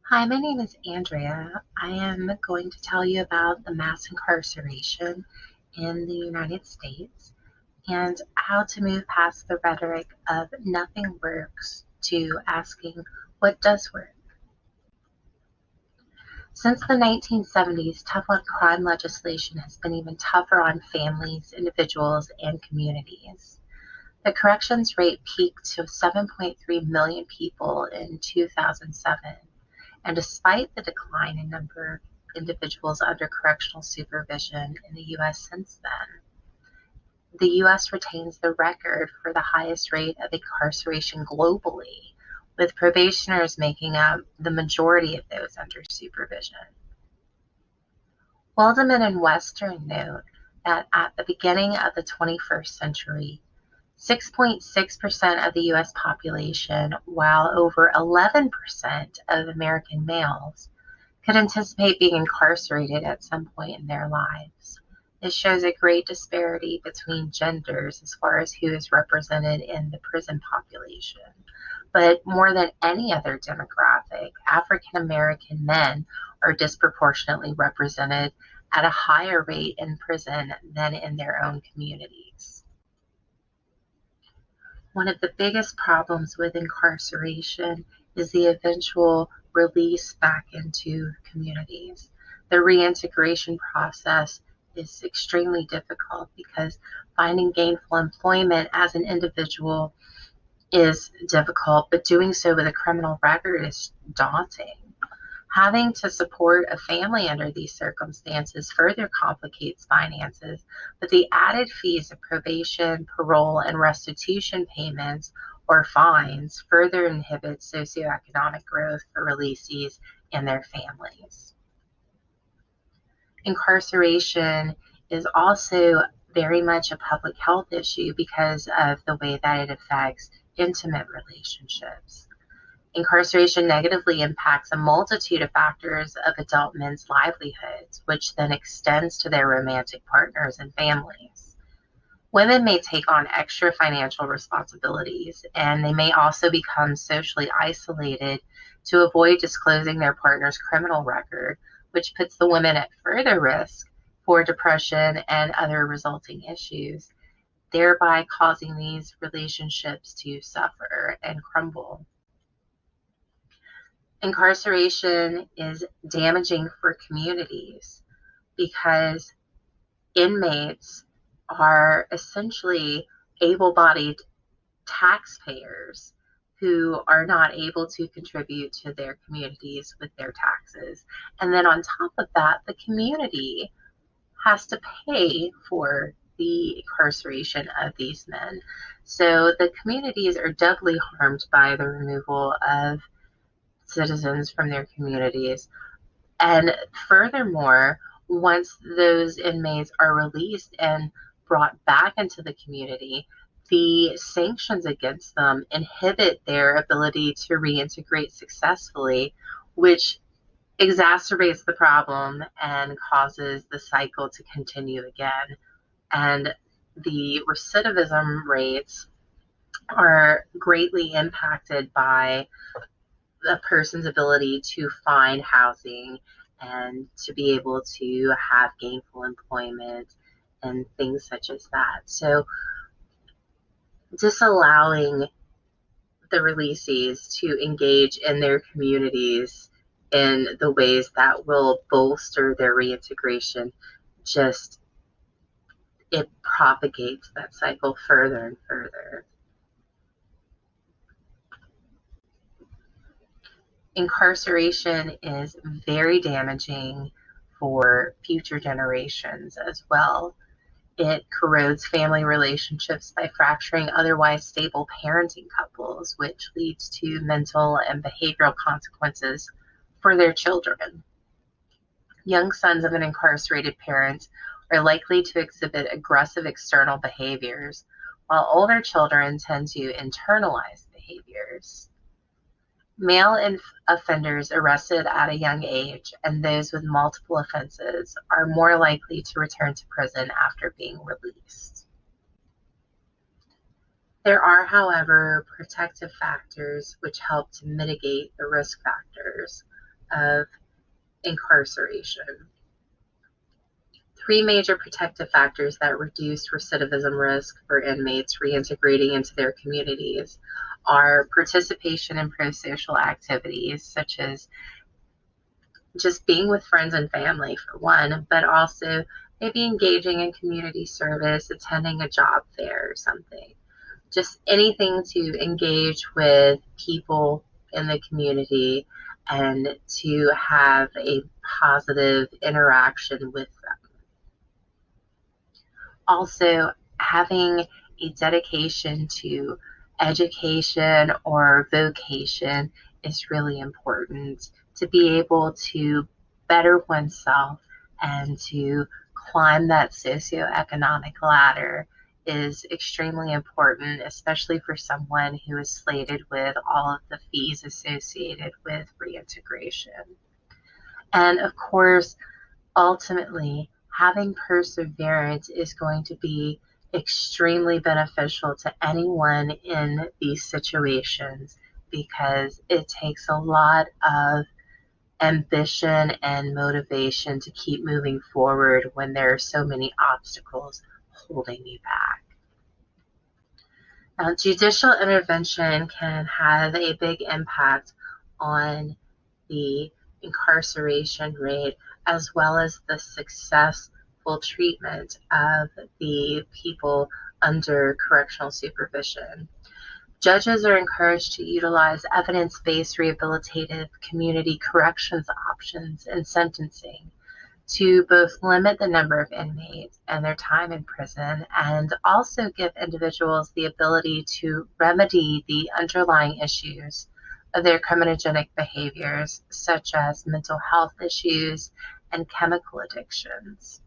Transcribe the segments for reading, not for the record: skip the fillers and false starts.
Hi, my name is Andrea. I am going to tell you about the mass incarceration in the United States and how to move past the rhetoric of nothing works to asking what does work. Since the 1970s, tough on crime legislation has been even tougher on families, individuals, and communities. The corrections rate peaked to 7.3 million people in 2007. And despite the decline in number of individuals under correctional supervision in the U.S. since then, the U.S. retains the record for the highest rate of incarceration globally, with probationers making up the majority of those under supervision. Waldman and Western note that at the beginning of the 21st century, 6.6% of the U.S. population, while over 11% of American males, could anticipate being incarcerated at some point in their lives. This shows a great disparity between genders as far as who is represented in the prison population. But more than any other demographic, African American men are disproportionately represented at a higher rate in prison than in their own communities. One of the biggest problems with incarceration is the eventual release back into communities. The reintegration process is extremely difficult because finding gainful employment as an individual is difficult, but doing so with a criminal record is daunting. Having to support a family under these circumstances further complicates finances, but the added fees of probation, parole, and restitution payments or fines further inhibit socioeconomic growth for releasees and their families. Incarceration is also very much a public health issue because of the way that it affects intimate relationships. Incarceration negatively impacts a multitude of factors of adult men's livelihoods, which then extends to their romantic partners and families. Women may take on extra financial responsibilities, and they may also become socially isolated to avoid disclosing their partner's criminal record, which puts the women at further risk for depression and other resulting issues, thereby causing these relationships to suffer and crumble. Incarceration is damaging for communities because inmates are essentially able-bodied taxpayers who are not able to contribute to their communities with their taxes. And then on top of that, the community has to pay for the incarceration of these men. So the communities are doubly harmed by the removal of citizens from their communities. And furthermore, once those inmates are released and brought back into the community, the sanctions against them inhibit their ability to reintegrate successfully, which exacerbates the problem and causes the cycle to continue again. And the recidivism rates are greatly impacted by a person's ability to find housing and to be able to have gainful employment and things such as that. So disallowing the releasees to engage in their communities in the ways that will bolster their reintegration, just it propagates that cycle further and further. Incarceration is very damaging for future generations as well. It corrodes family relationships by fracturing otherwise stable parenting couples, which leads to mental and behavioral consequences for their children. Young sons of an incarcerated parent are likely to exhibit aggressive external behaviors, while older children tend to internalize behaviors. Male offenders arrested at a young age and those with multiple offenses are more likely to return to prison after being released. There are, however, protective factors which help to mitigate the risk factors. of incarceration. Three major protective factors that reduce recidivism risk for inmates reintegrating into their communities are participation in pro-social activities, such as just being with friends and family for one, but also maybe engaging in community service, attending a job fair or something. Just anything to engage with people in the community and to have a positive interaction with them. Also, having a dedication to education or vocation is really important to be able to better oneself and to climb that socioeconomic ladder is extremely important, especially for someone who is slated with all of the fees associated with reintegration. And of course, ultimately, having perseverance is going to be extremely beneficial to anyone in these situations because it takes a lot of ambition and motivation to keep moving forward when there are so many obstacles holding you back. Now, judicial intervention can have a big impact on the incarceration rate as well as the successful treatment of the people under correctional supervision. Judges are encouraged to utilize evidence-based rehabilitative community corrections options in sentencing to both limit the number of inmates and their time in prison and also give individuals the ability to remedy the underlying issues of their criminogenic behaviors, such as mental health issues and chemical addictions.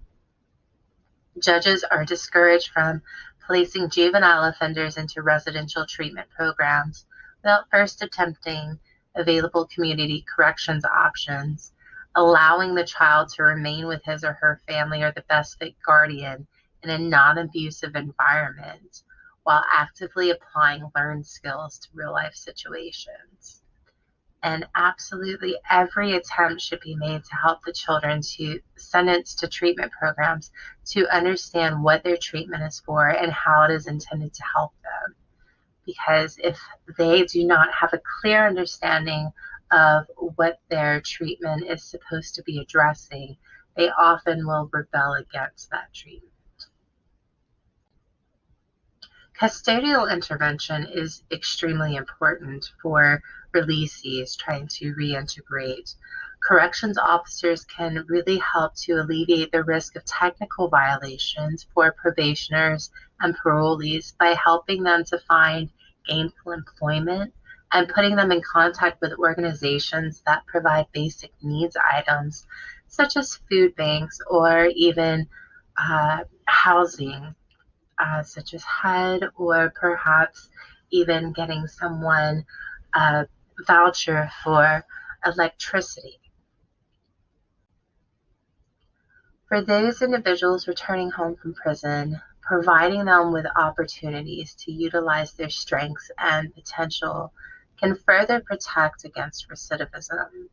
Judges are discouraged from placing juvenile offenders into residential treatment programs without first attempting available community corrections options, allowing the child to remain with his or her family or the best fit guardian in a non-abusive environment while actively applying learned skills to real-life situations. And absolutely every attempt should be made to help the children to sentenced to treatment programs to understand what their treatment is for and how it is intended to help them. Because if they do not have a clear understanding of what their treatment is supposed to be addressing, they often will rebel against that treatment. Custodial intervention is extremely important for releasees trying to reintegrate. Corrections officers can really help to alleviate the risk of technical violations for probationers and parolees by helping them to find gainful employment and putting them in contact with organizations that provide basic needs items such as food banks or even housing, such as HUD, or perhaps even getting someone a voucher for electricity. For those individuals returning home from prison, providing them with opportunities to utilize their strengths and potential can further protect against recidivism.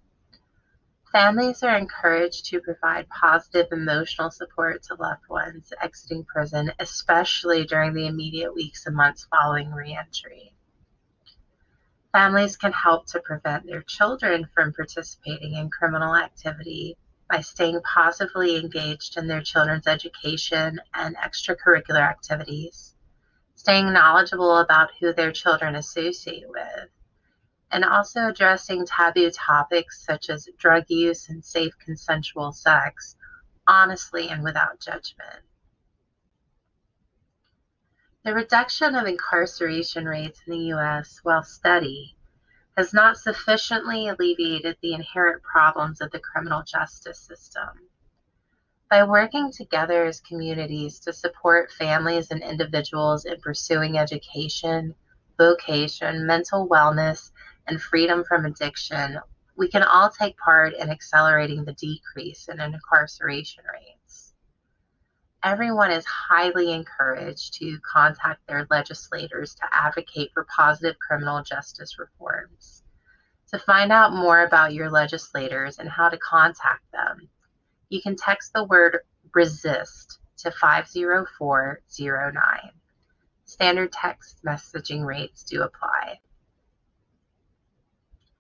Families are encouraged to provide positive emotional support to loved ones exiting prison, especially during the immediate weeks and months following reentry. Families can help to prevent their children from participating in criminal activity by staying positively engaged in their children's education and extracurricular activities, staying knowledgeable about who their children associate with, and also addressing taboo topics such as drug use and safe consensual sex, honestly and without judgment. The reduction of incarceration rates in the U.S., while steady, has not sufficiently alleviated the inherent problems of the criminal justice system. By working together as communities to support families and individuals in pursuing education, vocation, mental wellness, and freedom from addiction, we can all take part in accelerating the decrease in incarceration rates. Everyone is highly encouraged to contact their legislators to advocate for positive criminal justice reforms. To find out more about your legislators and how to contact them, you can text the word RESIST to 50409. Standard text messaging rates do apply.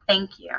Thank you.